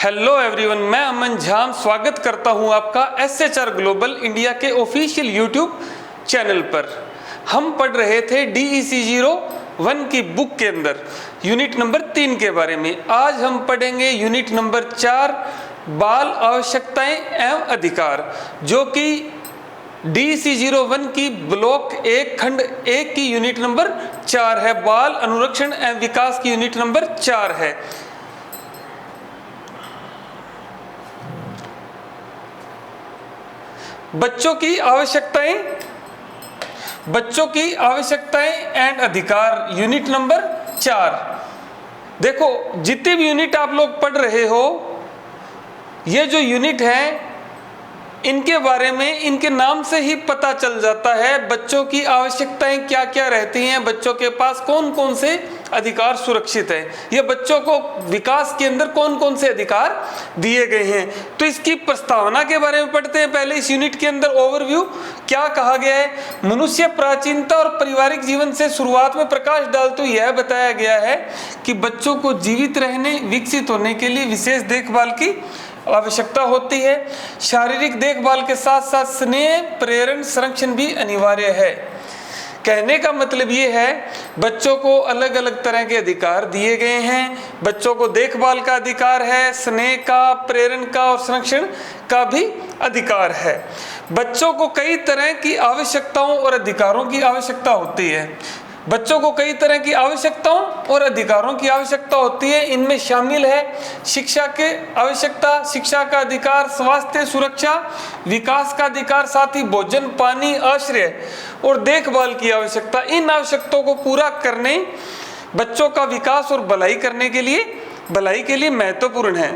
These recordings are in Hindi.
हेलो एवरीवन, मैं अमन झाम स्वागत करता हूं आपका SHR ग्लोबल इंडिया के ऑफिशियल यूट्यूब चैनल पर। हम पढ़ रहे थे DEC01 की बुक के अंदर यूनिट नंबर 3 के बारे में। आज हम पढ़ेंगे यूनिट नंबर 4 बाल आवश्यकताएं एवं अधिकार, जो कि DEC01 की ब्लॉक 1 खंड 1 की यूनिट नंबर 4 है। बाल अनुरक्षण एवं विकास की यूनिट नंबर 4 है। बच्चों की आवश्यकताएं एंड अधिकार यूनिट नंबर 4। देखो, जितने भी यूनिट आप लोग पढ़ रहे हो, ये जो यूनिट है इनके बारे में इनके नाम से ही पता चल जाता है बच्चों की आवश्यकताएं क्या क्या रहती हैं, बच्चों के पास कौन कौन से अधिकार सुरक्षित है, ये बच्चों को विकास के अंदर कौन कौन से अधिकार दिए गए हैं। तो इसकी प्रस्तावना के बारे में पढ़ते हैं। पहले इस यूनिट के अंदर ओवरव्यू क्या कहा गया है। मनुष्य प्राचीनता और पारिवारिक जीवन से शुरुआत में प्रकाश डालते हुए यह बताया गया है कि बच्चों को जीवित रहने, विकसित होने के लिए विशेष देखभाल की आवश्यकता होती है। शारीरिक देखभाल के साथ साथ स्नेह, प्रेरण, संरक्षण भी अनिवार्य है। कहने का मतलब ये है, बच्चों को अलग अलग तरह के अधिकार दिए गए हैं। बच्चों को देखभाल का अधिकार है, स्नेह का, प्रेरण का और संरक्षण का भी अधिकार है। बच्चों को कई तरह की आवश्यकताओं और अधिकारों की आवश्यकता होती है। बच्चों को कई तरह की आवश्यकताओं और अधिकारों की आवश्यकता होती है। इनमें शामिल है शिक्षा के आवश्यकता, शिक्षा का अधिकार, स्वास्थ्य, सुरक्षा, विकास का अधिकार, साथ ही भोजन, पानी, आश्रय और देखभाल की आवश्यकता। इन आवश्यकताओं को पूरा करने बच्चों का विकास और भलाई के लिए महत्वपूर्ण है।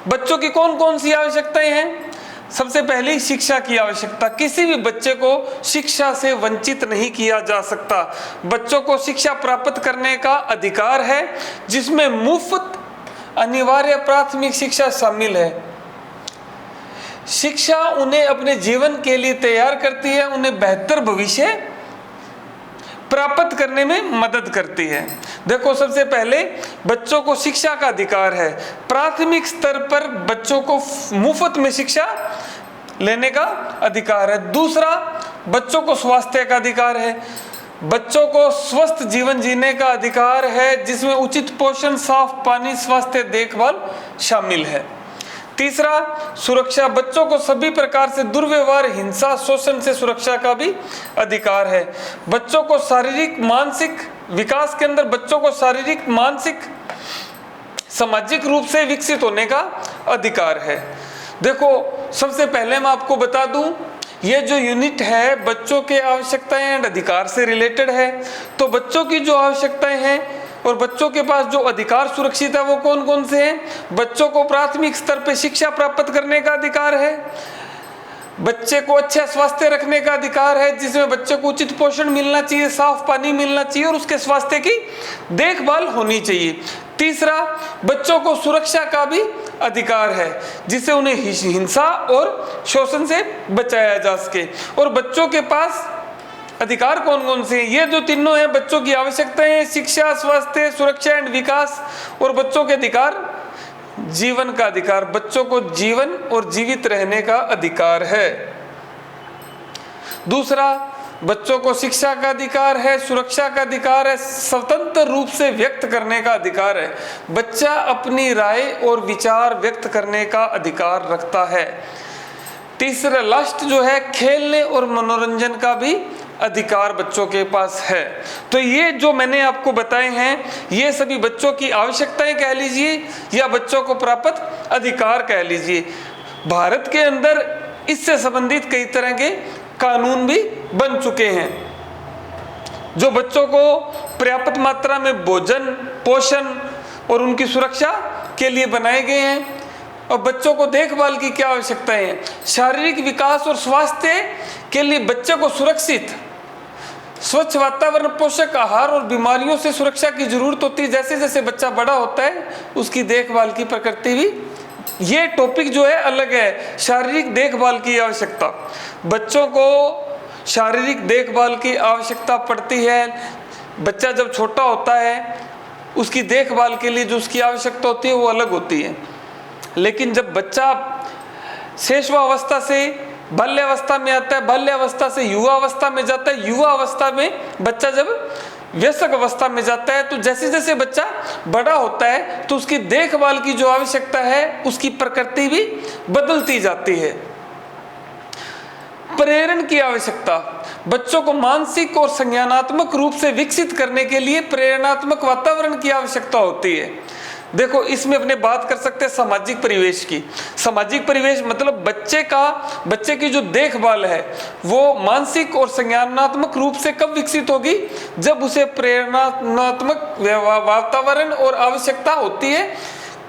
बच्चों की कौन कौन सी आवश्यकताएं हैं। सबसे पहली शिक्षा की आवश्यकता। किसी भी बच्चे को शिक्षा से वंचित नहीं किया जा सकता। बच्चों को शिक्षा प्राप्त करने का अधिकार है, जिसमें मुफ्त अनिवार्य प्राथमिक शिक्षा शामिल है। शिक्षा उन्हें अपने जीवन के लिए तैयार करती है, उन्हें बेहतर भविष्य प्राप्त करने में मदद करती है। देखो, सबसे पहले बच्चों को शिक्षा का अधिकार है। प्राथमिक स्तर पर बच्चों को मुफ्त में शिक्षा लेने का अधिकार है। दूसरा, बच्चों को स्वास्थ्य का अधिकार है। बच्चों को स्वस्थ जीवन जीने का अधिकार है, जिसमें उचित पोषण, साफ पानी, स्वास्थ्य देखभाल शामिल है। तीसरा, सुरक्षा। बच्चों को सभी प्रकार से दुर्व्यवहार, हिंसा, शोषण से सुरक्षा का भी अधिकार है। बच्चों को शारीरिक, मानसिक विकास के अंदर बच्चों को शारीरिक, मानसिक, सामाजिक रूप से विकसित होने का अधिकार है। देखो, सबसे पहले मैं आपको बता दूं, ये जो यूनिट है बच्चों के आवश्यकताएं एंड अधिकार से रिलेटेड है। तो बच्चों की जो आवश्यकताएं हैं और बच्चों के पास जो अधिकार सुरक्षित है वो कौन कौन से हैं। बच्चों को प्राथमिक स्तर पे शिक्षा प्राप्त करने का अधिकार है। बच्चे को अच्छा स्वास्थ्य रखने का अधिकार है, जिसमें बच्चे को उचित पोषण मिलना चाहिए, साफ पानी मिलना चाहिए और उसके स्वास्थ्य की देखभाल होनी चाहिए। तीसरा, बच्चों को सुरक्षा का भी अधिकार है, जिससे उन्हें हिंसा और शोषण से बचाया जा सके। और बच्चों के पास अधिकार कौन कौन से हैं, ये जो तीनों हैं बच्चों की आवश्यकताएं हैं, शिक्षा, स्वास्थ्य, सुरक्षा एंड विकास। और बच्चों के अधिकार, जीवन का अधिकार, बच्चों को जीवन और जीवित रहने का अधिकार है। दूसरा, बच्चों को शिक्षा का अधिकार है, सुरक्षा का अधिकार है, स्वतंत्र रूप से व्यक्त करने का अधिकार है। बच्चा अपनी राय और विचार व्यक्त करने का अधिकार रखता है। तीसरा, लास्ट जो है, खेलने और मनोरंजन का भी अधिकार बच्चों के पास है। तो ये जो मैंने आपको बताए हैं, ये सभी बच्चों की आवश्यकताएं कह लीजिए या बच्चों को प्राप्त अधिकार कह लीजिए। भारत के अंदर इससे संबंधित कई तरह के कानून भी बन चुके हैं, जो बच्चों को पर्याप्त मात्रा में भोजन, पोषण और उनकी सुरक्षा के लिए बनाए गए हैं। और बच्चों को देखभाल की क्या आवश्यकताएं हैं। शारीरिक विकास और स्वास्थ्य के लिए बच्चे को सुरक्षित, स्वच्छ वातावरण, पोषक आहार और बीमारियों से सुरक्षा की जरूरत होती है। जैसे जैसे बच्चा बड़ा होता है, उसकी देखभाल की प्रकृति भी, ये टॉपिक जो है अलग है। शारीरिक देखभाल की आवश्यकता, बच्चों को शारीरिक देखभाल की आवश्यकता पड़ती है। बच्चा जब छोटा होता है उसकी देखभाल के लिए जो उसकी आवश्यकता होती है वो अलग होती है। लेकिन जब बच्चा शैशवावस्था से बाल्यावस्था में आता है, बाल्यावस्था से युवावस्था में जाता है, युवा अवस्था में बच्चा जब वयस्क अवस्था में जाता है, तो जैसे जैसे बच्चा बड़ा होता है तो उसकी देखभाल की जो आवश्यकता है उसकी प्रकृति भी बदलती जाती है। प्रेरण की आवश्यकता, बच्चों को मानसिक और संज्ञानात्मक रूप से विकसित करने के लिए प्रेरणात्मक वातावरण की आवश्यकता होती है। देखो, इसमें अपने बात कर सकते हैं सामाजिक परिवेश की। सामाजिक परिवेश मतलब बच्चे की जो देखभाल है वो मानसिक और संज्ञानात्मक रूप से कब विकसित होगी, जब उसे प्रेरणात्मक वातावरण और आवश्यकता होती है।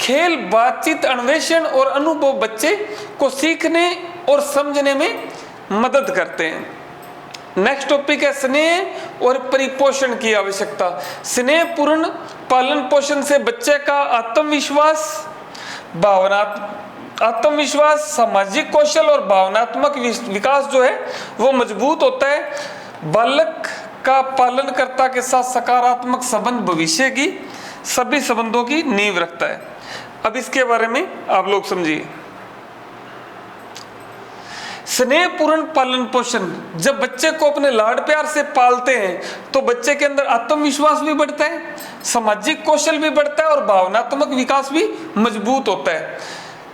खेल, बातचीत, अन्वेषण और अनुभव बच्चे को सीखने और समझने में मदद करते हैं। नेक्स्ट टॉपिक है स्नेह और परिपोषण की आवश्यकता। स्नेहपूर्ण पालन पोषण से बच्चे का आत्मविश्वास, सामाजिक कौशल और भावनात्मक विकास जो है वो मजबूत होता है। बालक का पालनकर्ता के साथ सकारात्मक संबंध भविष्य की सभी संबंधों की नींव रखता है। अब इसके बारे में आप लोग समझिए। स्नेहपूर्ण पालन पोषण, जब बच्चे को अपने लाड प्यार से पालते हैं तो बच्चे के अंदर आत्मविश्वास भी बढ़ता है, सामाजिक कौशल भी बढ़ता है और भावनात्मक विकास भी मजबूत होता है।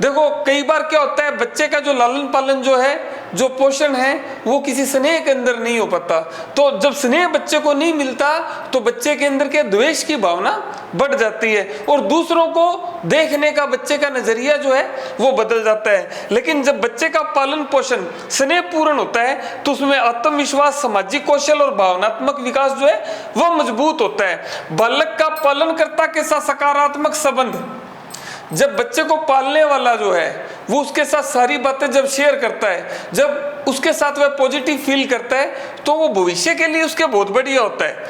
देखो, कई बार क्या होता है, बच्चे का जो लालन पालन जो है, जो पोषण है, वो किसी स्नेह के अंदर नहीं हो पाता। तो जब स्नेह बच्चे को नहीं मिलता तो बच्चे के अंदर के द्वेष की भावना बढ़ जाती है और दूसरों को देखने का बच्चे का नजरिया जो है वो बदल जाता है। लेकिन जब बच्चे का पालन पोषण स्नेहपूर्ण होता है तो उसमें आत्मविश्वास, सामाजिक कौशल और भावनात्मक विकास जो है वो मजबूत होता है। बालक का पालनकर्ता के साथ सकारात्मक संबंध, जब बच्चे को पालने वाला जो है वो उसके साथ सारी बातें जब शेयर करता है, जब उसके साथ वह पॉजिटिव फील करता है, तो वो भविष्य के लिए उसके बहुत बढ़िया होता है,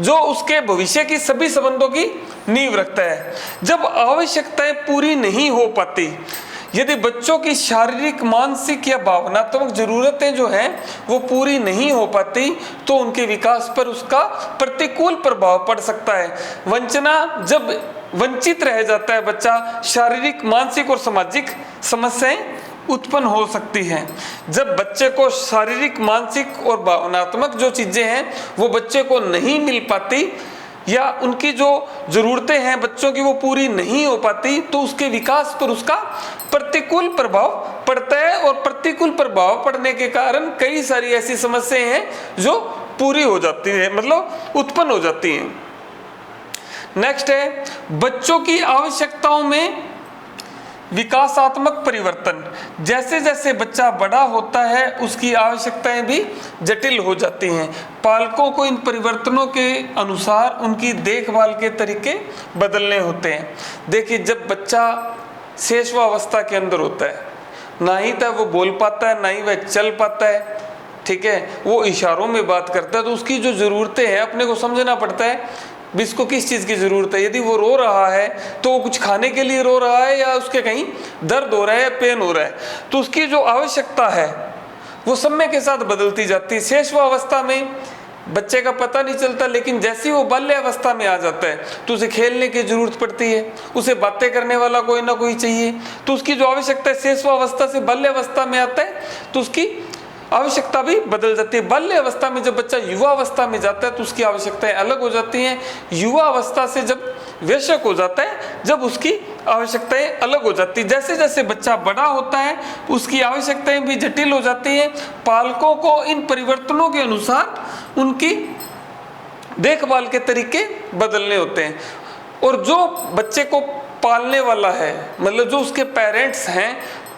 जो उसके भविष्य की सभी संबंधों की नींव रखता है। जब आवश्यकताएं पूरी नहीं हो पाती, यदि बच्चों की शारीरिक, मानसिक या भावनात्मक जरूरतें जो हैं वो पूरी नहीं हो पाती तो उनके विकास पर उसका प्रतिकूल प्रभाव पड़ सकता है। वंचना, जब वंचित रह जाता है बच्चा, शारीरिक, मानसिक और सामाजिक समस्याएं उत्पन्न हो सकती हैं। जब बच्चे को शारीरिक, मानसिक और भावनात्मक जो चीजें हैं वो बच्चे को नहीं मिल पाती या उनकी जो जरूरतें हैं बच्चों की वो पूरी नहीं हो पाती तो उसके विकास पर उसका प्रतिकूल प्रभाव पड़ता है और प्रतिकूल प्रभाव पड़ने के कारण कई सारी ऐसी समस्याएं हैं जो पूरी हो जाती है, मतलब उत्पन्न हो जाती हैं। नेक्स्ट है बच्चों की आवश्यकताओं में विकासात्मक परिवर्तन। जैसे जैसे बच्चा बड़ा होता है उसकी आवश्यकताएं भी जटिल हो जाती हैं। पालकों को इन परिवर्तनों के अनुसार उनकी देखभाल के तरीके बदलने होते हैं। देखिए, जब बच्चा शैशवावस्था के अंदर होता है, ना ही तो वो बोल पाता है, ना ही वह चल पाता है, ठीक है, वो इशारों में बात करता है, तो उसकी जो ज़रूरतें हैं अपने को समझना पड़ता है भी इसको किस चीज़ की ज़रूरत है। यदि वो रो रहा है तो वो कुछ खाने के लिए रो रहा है या उसके कहीं दर्द हो रहा है या पेन हो रहा है, तो उसकी जो आवश्यकता है वो समय के साथ बदलती जाती है। शैशवावस्था में बच्चे का पता नहीं चलता, लेकिन जैसे ही वो बाल्यावस्था में आ जाता है तो उसे खेलने की जरूरत पड़ती है, उसे बातें करने वाला कोई ना कोई चाहिए, तो उसकी जो आवश्यकता है शैशवावस्था से बाल्यावस्था में आता है तो उसकी आवश्यकता भी बदल जाती है। बाल्य अवस्था में जब बच्चा युवा अवस्था में जाता है तो उसकी आवश्यकताएं अलग हो जाती हैं। युवा अवस्था से जब वयस्क हो जाता है जब उसकी आवश्यकताएं अलग हो जाती है। जैसे जैसे बच्चा बड़ा होता है उसकी आवश्यकताएं भी जटिल हो जाती हैं। पालकों को इन परिवर्तनों के अनुसार उनकी देखभाल के तरीके बदलने होते हैं। और जो बच्चे को पालने वाला है, मतलब जो उसके पेरेंट्स हैं,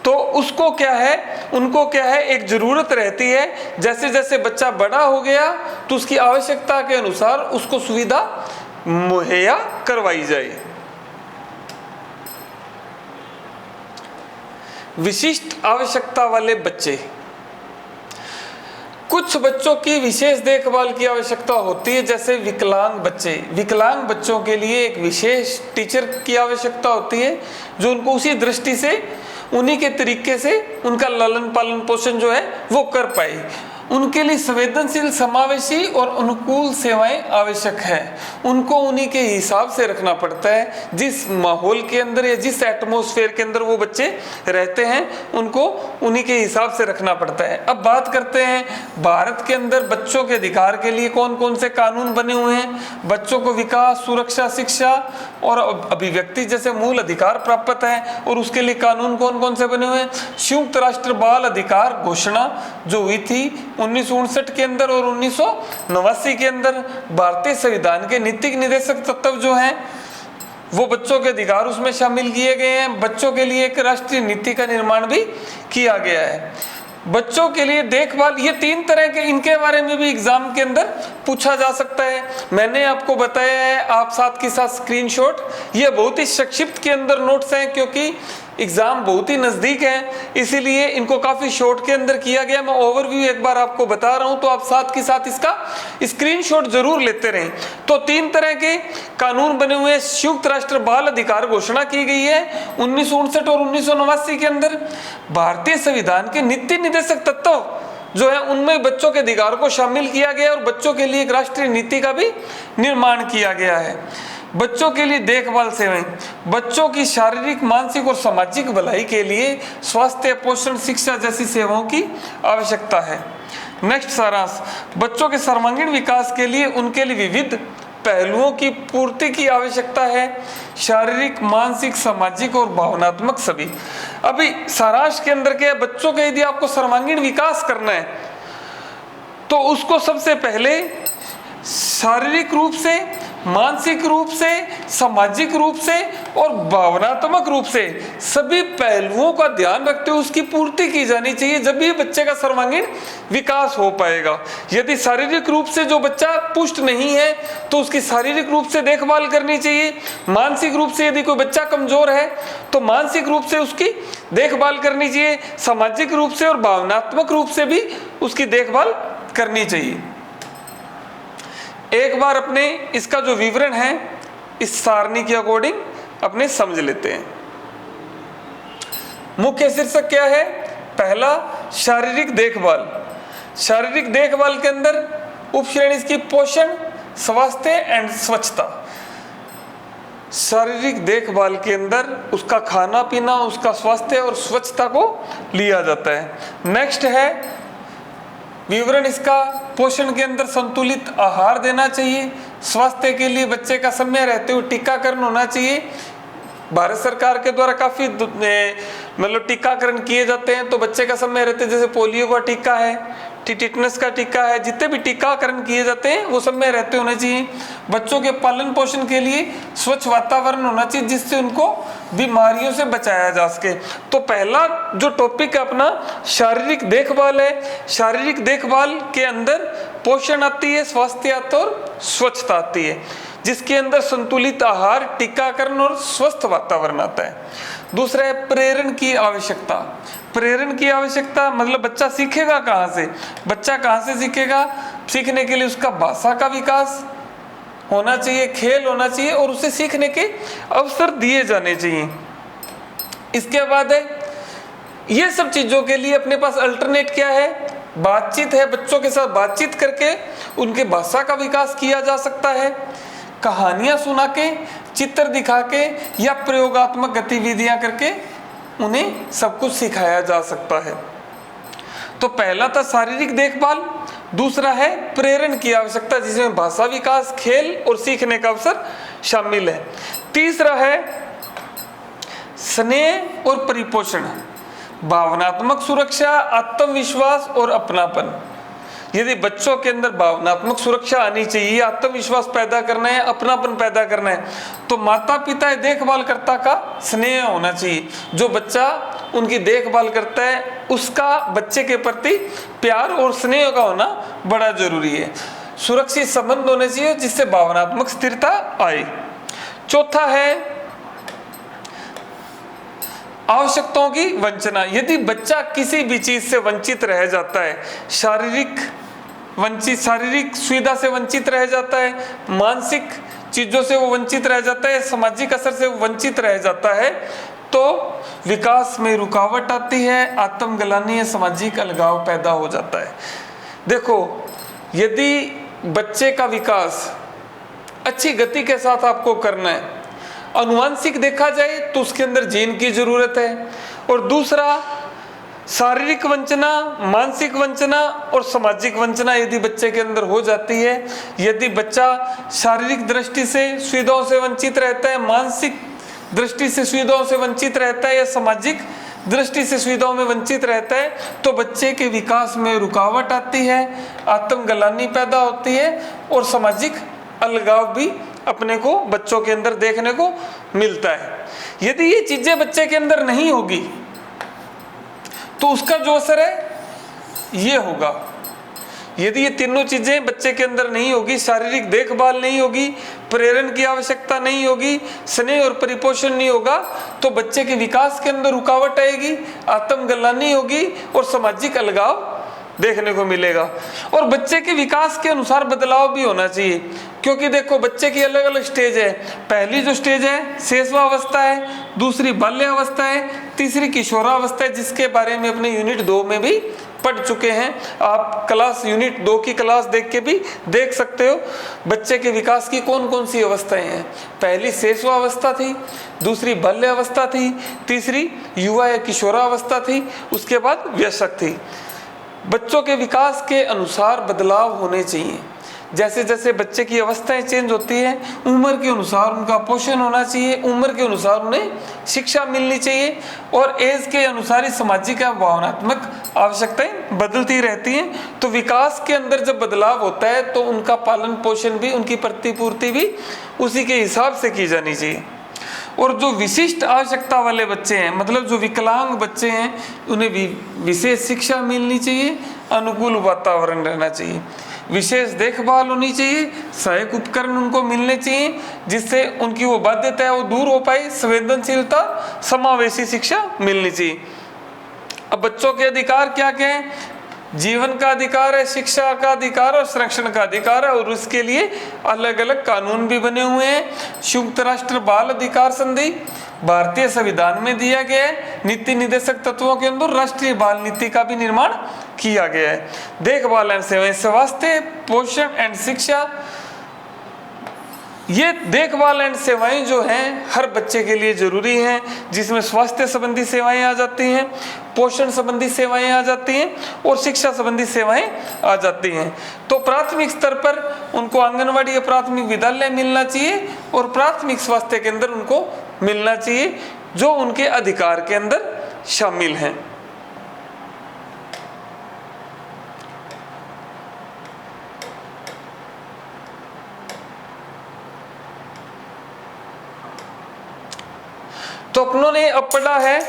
तो उसको क्या है, उनको क्या है, एक जरूरत रहती है जैसे जैसे बच्चा बड़ा हो गया तो उसकी आवश्यकता के अनुसार उसको सुविधा मुहैया करवाई जाए। विशिष्ट आवश्यकता वाले बच्चे, कुछ बच्चों की विशेष देखभाल की आवश्यकता होती है, जैसे विकलांग बच्चे। विकलांग बच्चों के लिए एक विशेष टीचर की आवश्यकता होती है जो उनको उसी दृष्टि से, उन्हीं के तरीके से उनका लालन पालन पोषण जो है वो कर पाए। उनके लिए संवेदनशील, समावेशी और अनुकूल सेवाएं आवश्यक है। उनको उन्हीं के हिसाब से रखना पड़ता है, जिस माहौल के अंदर या जिस एटमॉस्फेयर के अंदर वो बच्चे रहते हैं उनको उन्हीं के हिसाब से रखना पड़ता है। अब बात करते हैं भारत के अंदर बच्चों के अधिकार के लिए कौन कौन से कानून बने हुए हैं। बच्चों को विकास, सुरक्षा, शिक्षा और अभिव्यक्ति जैसे मूल अधिकार प्राप्त है, और उसके लिए कानून कौन कौन से बने हुए हैं। संयुक्त राष्ट्र बाल अधिकार घोषणा जो हुई थी 1959 के अंदर और 1989 के अंदर, भारतीय संविधान के नीतिक निर्देशक तत्व जो हैं वो बच्चों के अधिकार उसमें शामिल किए गए हैं। बच्चों के लिए एक राष्ट्रीय नीति का निर्माण भी किया गया है। बच्चों के लिए देखभाल, ये 3 तरह के, इनके बारे में भी एग्जाम के अंदर पूछा जा सकता है। मैंने आपको बताया है, आप साथ के साथ स्क्रीनशॉट, ये बहुत ही संक्षिप्त के अंदर नोट्स हैं क्योंकि एग्जाम बहुत ही नज़दीक है, इसीलिए इनको काफ़ी शॉर्ट के अंदर किया गया। मैं ओवरव्यू एक बार आपको बता रहा हूं, तो आप साथ के साथ इसका स्क्रीनशॉट जरूर लेते रहें। तो 3 तरह के कानून बने हुए हैं। संयुक्त राष्ट्र बाल अधिकार घोषणा की गई है 1959 और 1989 के अंदर। भारतीय संविधान के नीति निर्देशक तत्व जो है उनमें बच्चों के अधिकार को शामिल किया गया और बच्चों के लिए एक राष्ट्रीय नीति का भी निर्माण किया गया है। बच्चों के लिए देखभाल सेवाएं, बच्चों की शारीरिक, मानसिक और सामाजिक भलाई के लिए स्वास्थ्य, पोषण, शिक्षा जैसी सेवाओं की आवश्यकता है। नेक्स्ट सारांश, बच्चों के सर्वांगीण विकास के लिए उनके लिए विविध पहलुओं की पूर्ति की आवश्यकता है, शारीरिक, मानसिक, सामाजिक और भावनात्मक सभी। अभी सारांश के अंदर क्या है, बच्चों का यदि आपको सर्वांगीण विकास करना है तो उसको सबसे पहले शारीरिक रूप से, मानसिक रूप से, सामाजिक रूप से और भावनात्मक रूप से सभी पहलुओं का ध्यान रखते हुए उसकी पूर्ति की जानी चाहिए, जब भी बच्चे का सर्वांगीण विकास हो पाएगा। यदि शारीरिक रूप से जो बच्चा पुष्ट नहीं है तो उसकी शारीरिक रूप से देखभाल करनी चाहिए। मानसिक रूप से यदि कोई बच्चा कमजोर है तो मानसिक रूप से उसकी देखभाल करनी चाहिए। सामाजिक रूप से और भावनात्मक रूप से भी उसकी देखभाल करनी चाहिए। एक बार अपने इसका जो विवरण है इस सारणी के अकॉर्डिंग अपने समझ लेते हैं। मुख्य शीर्षक क्या है? पहला, शारीरिक देखभाल। शारीरिक देखभाल के अंदर उपश्रेणी इसकी पोषण, स्वास्थ्य एंड स्वच्छता। शारीरिक देखभाल के अंदर उसका खाना पीना, उसका स्वास्थ्य और स्वच्छता को लिया जाता है। नेक्स्ट है विवरण इसका, पोषण के अंदर संतुलित आहार देना चाहिए। स्वास्थ्य के लिए बच्चे का समय रहते हुए टीकाकरण होना चाहिए। भारत सरकार के द्वारा काफी मतलब टीकाकरण किए जाते हैं, तो बच्चे का समय रहते जैसे पोलियो का टीका है, टिटनस का टीका है, जितने भी टीकाकरण किए जाते हैं वो समय रहते होने चाहिए। बच्चों के पालन पोषण के लिए स्वच्छ वातावरण होना चाहिए जिससे उनको बीमारियों से बचाया जा सके। तो पहला जो टॉपिक अपना शारीरिक देखभाल है। शारीरिक देखभाल के अंदर पोषण आती है, स्वास्थ्य आता है और स्वच्छता आती है, जिसके अंदर संतुलित आहार, टीकाकरण और स्वस्थ वातावरण आता है। दूसरा है प्रेरण की आवश्यकता। प्रेरण की आवश्यकता मतलब बच्चा सीखेगा कहाँ से? बच्चा कहाँ से सीखेगा? सीखने के लिए उसका भाषा का विकास होना चाहिए, खेल होना चाहिए और उसे सीखने के अवसर दिए जाने चाहिए। इसके बाद है, ये सब चीजों के लिए अपने पास अल्टरनेट क्या है? बातचीत है। बच्चों के साथ बातचीत करके उनके भाषा का विकास किया जा सकता है। कहानियां सुना के, चित्र दिखा के या प्रयोगात्मक गतिविधियां करके उन्हें सब कुछ सिखाया जा सकता है। तो पहला था शारीरिक देखभाल। दूसरा है प्रेरण की आवश्यकता, जिसमें भाषा विकास, खेल और सीखने का अवसर शामिल है। तीसरा है स्नेह और परिपोषण, भावनात्मक सुरक्षा, आत्मविश्वास और अपनापन। यदि बच्चों के अंदर भावनात्मक सुरक्षा आनी चाहिए, आत्मविश्वास पैदा करना है, अपनापन पैदा करना है, तो माता पिता देखभालकर्ता का स्नेह होना चाहिए। जो बच्चा उनकी देखभाल करता है उसका बच्चे के प्रति प्यार और स्नेह का होना बड़ा जरूरी है। सुरक्षित संबंध होने चाहिए जिससे भावनात्मक स्थिरता आए। चौथा है आवश्यकताओं की वंचना। यदि बच्चा किसी भी चीज से वंचित रह जाता है, शारीरिक सुविधा से वंचित रह जाता है, मानसिक चीजों से वो वंचित रह जाता है, सामाजिक असर से वंचित रह जाता है, तो विकास में रुकावट आती है, आत्मग्लानि या सामाजिक अलगाव पैदा हो जाता है। देखो, यदि बच्चे का विकास अच्छी गति के साथ आपको करना है, अनुवांशिक देखा जाए तो उसके अंदर जीन की जरूरत है, और दूसरा शारीरिक वंचना, मानसिक वंचना और सामाजिक वंचना यदि बच्चे के अंदर हो जाती है, यदि बच्चा शारीरिक दृष्टि से सुविधाओं से वंचित रहता है, मानसिक दृष्टि से सुविधाओं से वंचित रहता है या सामाजिक दृष्टि से सुविधाओं में वंचित रहता है, तो बच्चे के विकास में रुकावट आती है, आत्मग्लानि पैदा होती है और सामाजिक अलगाव भी अपने को बच्चों के अंदर देखने को मिलता है। यदि ये चीजें बच्चे के अंदर नहीं होगी तो उसका जो असर है ये होगा। यदि ये तीनों चीजें बच्चे के अंदर नहीं होगी, शारीरिक देखभाल नहीं होगी, प्रेरण की आवश्यकता नहीं होगी, स्नेह और परिपोषण नहीं होगा, तो बच्चे के विकास के अंदर रुकावट आएगी, आत्मग्लानि होगी और सामाजिक अलगाव देखने को मिलेगा। और बच्चे के विकास के अनुसार बदलाव भी होना चाहिए, क्योंकि देखो बच्चे की अलग अलग स्टेज है। पहली जो स्टेज है शैशवावस्था है, दूसरी बाल्यावस्था है, तीसरी किशोरावस्था है, जिसके बारे में अपने यूनिट 2 में भी पढ़ चुके हैं। आप क्लास यूनिट 2 की क्लास देख के भी देख सकते हो बच्चे के विकास की कौन कौन सी अवस्थाएं हैं। पहली शैशवावस्था थी, दूसरी बाल्यावस्था थी, तीसरी युवा या किशोरावस्था थी, उसके बाद वयस्क थी। बच्चों के विकास के अनुसार बदलाव होने चाहिए। जैसे जैसे बच्चे की अवस्थाएं चेंज होती है, उम्र के अनुसार उनका पोषण होना चाहिए, उम्र के अनुसार उन्हें शिक्षा मिलनी चाहिए, और एज के अनुसार ही सामाजिक या भावनात्मक आवश्यकताएं बदलती रहती हैं। तो विकास के अंदर जब बदलाव होता है तो उनका पालन पोषण भी, उनकी प्रतिपूर्ति भी उसी के हिसाब से की जानी चाहिए। और जो विशिष्ट आवश्यकता वाले बच्चे हैं, मतलब जो विकलांग बच्चे हैं, उन्हें विशेष शिक्षा मिलनी चाहिए, अनुकूल वातावरण रहना चाहिए, विशेष देखभाल होनी चाहिए, सहायक उपकरण उनको मिलने चाहिए, जिससे उनकी वो बाध्यता है वो दूर हो पाए, संवेदनशीलता, समावेशी शिक्षा मिलनी चाहिए। अब बच्चों के अधिकार क्या क्या हैं? जीवन का अधिकार है, शिक्षा का अधिकार और संरक्षण का अधिकार है, और उसके लिए अलग अलग कानून भी बने हुए हैं। संयुक्त राष्ट्र बाल अधिकार संधि भारतीय संविधान में दिया गया है। नीति निर्देशक तत्वों के अंदर राष्ट्रीय बाल नीति का भी निर्माण किया गया है। देखभाल एवं सेवाएं, स्वास्थ्य, पोषण एंड शिक्षा, ये देखभाल एंड सेवाएं जो हैं हर बच्चे के लिए जरूरी हैं, जिसमें स्वास्थ्य संबंधी सेवाएं आ जाती हैं, पोषण संबंधी सेवाएं आ जाती हैं और शिक्षा संबंधी सेवाएं आ जाती हैं। तो प्राथमिक स्तर पर उनको आंगनवाड़ी या प्राथमिक विद्यालय मिलना चाहिए और प्राथमिक स्वास्थ्य केंद्र उनको मिलना चाहिए, जो उनके अधिकार के अंदर शामिल हैं। तो अपनों ने अब पढ़ा है,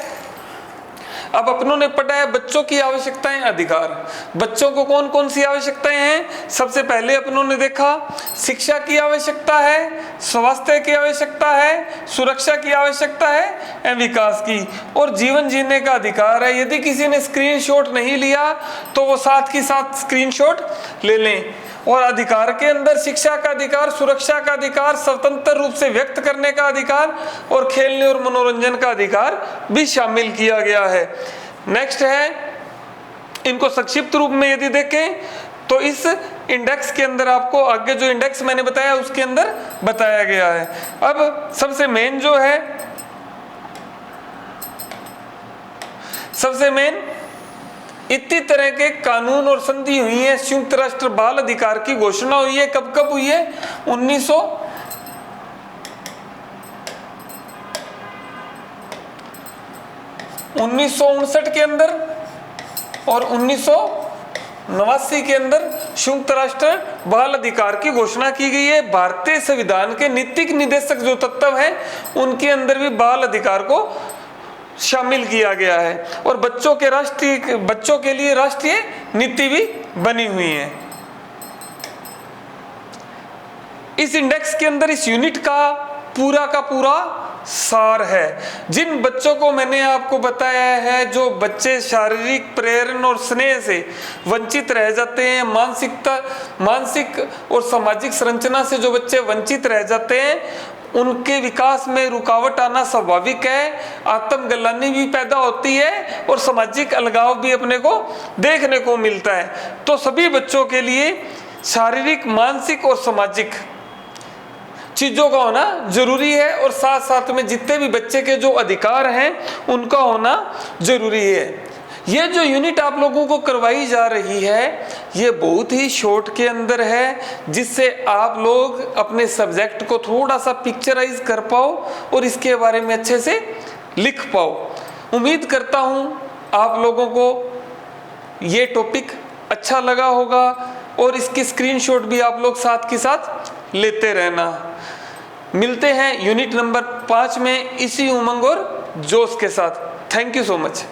अपनों ने पढ़ा है बच्चों की आवश्यकताएं, अधिकार। बच्चों को कौन कौन सी आवश्यकताएं हैं? सबसे पहले अपनों ने देखा शिक्षा की आवश्यकता है, स्वास्थ्य की आवश्यकता है, सुरक्षा की आवश्यकता है एवं विकास की, और जीवन जीने का अधिकार है। यदि किसी ने स्क्रीनशॉट नहीं लिया तो वो साथ ही साथ स्क्रीनशॉट ले लें। और अधिकार के अंदर शिक्षा का अधिकार, सुरक्षा का अधिकार, स्वतंत्र रूप से व्यक्त करने का अधिकार और खेलने और मनोरंजन का अधिकार भी शामिल किया गया है। नेक्स्ट है, इनको संक्षिप्त रूप में यदि देखें तो इस इंडेक्स के अंदर आपको आगे जो इंडेक्स मैंने बताया उसके अंदर बताया गया है। अब सबसे मेन जो है, सबसे मेन इतनी तरह के कानून और संधि हुई है। संयुक्त राष्ट्र बाल अधिकार की घोषणा हुई है, कब कब हुई है? 1959 के अंदर और 1989 के अंदर संयुक्त राष्ट्र बाल अधिकार की घोषणा की गई है। भारतीय संविधान के नीतिक निर्देशक जो तत्व हैं उनके अंदर भी बाल अधिकार को शामिल किया गया है, और बच्चों के लिए राष्ट्रीय नीति भी बनी हुई है। इस इंडेक्स के अंदर इस यूनिट का पूरा सार है। जिन बच्चों को मैंने आपको बताया है, जो बच्चे शारीरिक प्रेरण और स्नेह से वंचित रह जाते हैं, मानसिक और सामाजिक संरचना से जो बच्चे वंचित रह जाते हैं, उनके विकास में रुकावट आना स्वाभाविक है, आत्मग्लानि भी पैदा होती है और सामाजिक अलगाव भी अपने को देखने को मिलता है। तो सभी बच्चों के लिए शारीरिक, मानसिक और सामाजिक चीज़ों का होना जरूरी है, और साथ साथ में जितने भी बच्चे के जो अधिकार हैं उनका होना जरूरी है। ये जो यूनिट आप लोगों को करवाई जा रही है ये बहुत ही शॉर्ट के अंदर है, जिससे आप लोग अपने सब्जेक्ट को थोड़ा सा पिक्चराइज कर पाओ और इसके बारे में अच्छे से लिख पाओ। उम्मीद करता हूँ आप लोगों को ये टॉपिक अच्छा लगा होगा और इसकी स्क्रीनशॉट भी आप लोग साथ के साथ लेते रहना। मिलते हैं यूनिट नंबर 5 में इसी उमंग और जोश के साथ। Thank you so much.